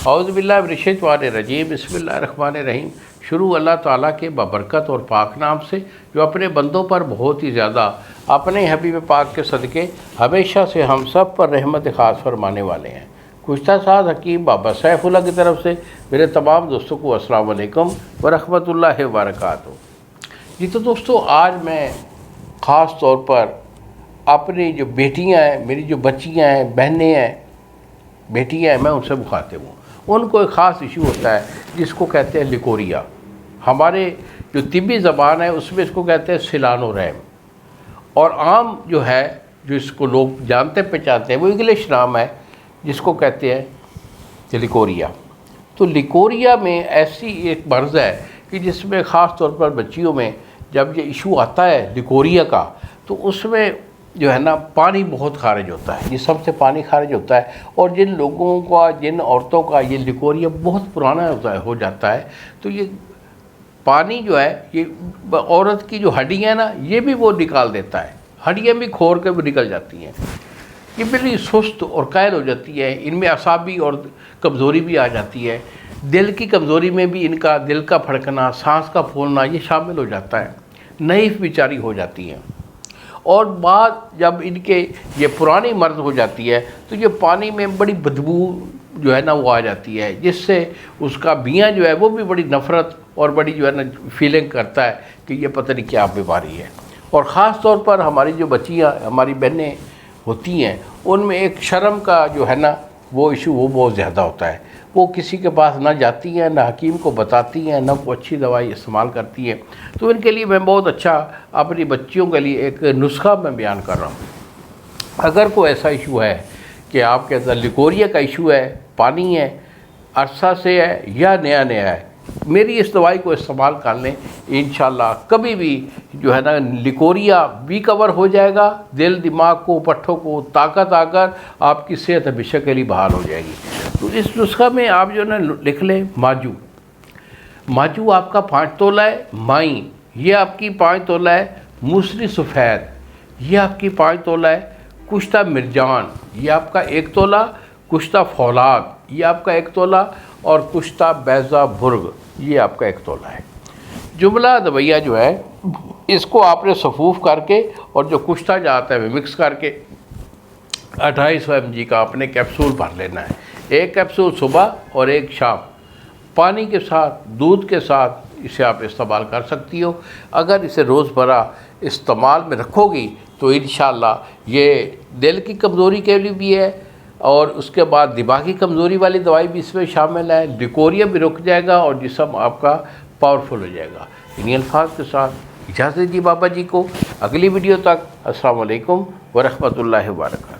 اعوذ باللہ من الشیطان الرجیم، بسم اللہ الرحمن الرحیم۔ شروع اللہ تعالیٰ کے بابرکت اور پاک نام سے جو اپنے بندوں پر بہت ہی زیادہ اپنے حبیب پاک کے صدقے ہمیشہ سے ہم سب پر رحمت خاص فرمانے والے ہیں۔ گزشتہ ساز حکیم بابا سیف اللہ کی طرف سے میرے تمام دوستوں کو السلام علیکم ورحمۃ اللہ وبرکاتہ۔ جی تو دوستو، آج میں خاص طور پر اپنی جو بیٹیاں ہیں، میری جو بچیاں ہیں، بہنیں ہیں، بیٹیاں ہیں، میں ان سے مخاطب ہوں۔ ان کو ایک خاص ایشو ہوتا ہے جس کو کہتے ہیں لیکوریا۔ ہمارے جو طبی زبان ہے اس میں اس کو کہتے ہیں سیلانو رحم، اور عام جو ہے جو اس کو لوگ جانتے پہچانتے ہیں وہ انگلش نام ہے جس کو کہتے ہیں لیکوریا۔ تو لیکوریا میں ایسی ایک مرض ہے کہ جس میں خاص طور پر بچیوں میں جب یہ ایشو آتا ہے لیکوریا کا، تو اس میں جو ہے نا پانی بہت خارج ہوتا ہے، جسم سے پانی خارج ہوتا ہے، اور جن لوگوں کا، جن عورتوں کا یہ لیکوریا بہت پرانا ہو جاتا ہے، تو یہ پانی جو ہے یہ عورت کی جو ہڈیاں ہیں نا یہ بھی وہ نکال دیتا ہے، ہڈیاں بھی کھور کے بھی نکل جاتی ہیں، یہ بڑی سست اور قائل ہو جاتی ہے، ان میں اعصابی اور کمزوری بھی آ جاتی ہے، دل کی کمزوری میں بھی ان کا دل کا پھڑکنا، سانس کا پھولنا یہ شامل ہو جاتا ہے، نحیف بیچاری ہو جاتی ہیں۔ اور بعد جب ان کے یہ پرانی مرض ہو جاتی ہے تو یہ پانی میں بڑی بدبو جو ہے نا وہ آ جاتی ہے، جس سے اس کا میاں جو ہے وہ بھی بڑی نفرت اور بڑی جو ہے نا فیلنگ کرتا ہے کہ یہ پتہ نہیں کیا بیماری ہے۔ اور خاص طور پر ہماری جو بچیاں، ہماری بہنیں ہوتی ہیں، ان میں ایک شرم کا جو ہے نا وہ ایشو وہ بہت زیادہ ہوتا ہے، وہ کسی کے پاس نہ جاتی ہیں، نہ حکیم کو بتاتی ہیں، نہ کوئی اچھی دوائی استعمال کرتی ہیں۔ تو ان کے لیے میں بہت اچھا اپنی بچیوں کے لیے ایک نسخہ میں بیان کر رہا ہوں۔ اگر کوئی ایسا ایشو ہے کہ آپ کے اندر لیکوریا کا ایشو ہے، پانی ہے، عرصہ سے ہے یا نیا ہے، میری اس دوائی کو استعمال کر لیں، انشاءاللہ کبھی بھی جو ہے نا لیکوریا بھی کور ہو جائے گا، دل، دماغ کو، پٹھوں کو طاقت آ کر آپ کی صحت ہمیشہ کے لیے بحال ہو جائے گی۔ تو اس نسخہ میں آپ جو ہے نا لکھ لیں ماجو آپ کا 5 تولہ ہے، مائی یہ آپ کی 5 تولہ ہے، موسری سفید یہ آپ کی 5 تولہ ہے، کشتہ مرجان یہ آپ کا 1 تولہ، کشتہ فولاد یہ آپ کا 1 تولہ، اور کشتہ بیضہ بھرگ یہ آپ کا 1 تولہ ہے۔ جملہ دویہ جو ہے اس کو آپ نے صفوف کر کے اور جو کشتہ جاتا ہے وہ مکس کر کے 2800 mg کا اپنے کیپسول بھر لینا ہے، 1 کیپسول صبح اور 1 شام، پانی کے ساتھ، دودھ کے ساتھ اسے آپ استعمال کر سکتی ہو۔ اگر اسے روز برہ استعمال میں رکھو گی تو انشاءاللہ یہ دل کی کمزوری کے لیے بھی ہے، اور اس کے بعد دماغی کمزوری والی دوائی بھی اس میں شامل ہے، لیکوریا بھی رک جائے گا اور جسم آپ کا پاورفل ہو جائے گا۔ انہی الفاظ کے ساتھ اجازت دی بابا جی کو، اگلی ویڈیو تک السلام علیکم ورحمۃ اللہ وبرکاتہ۔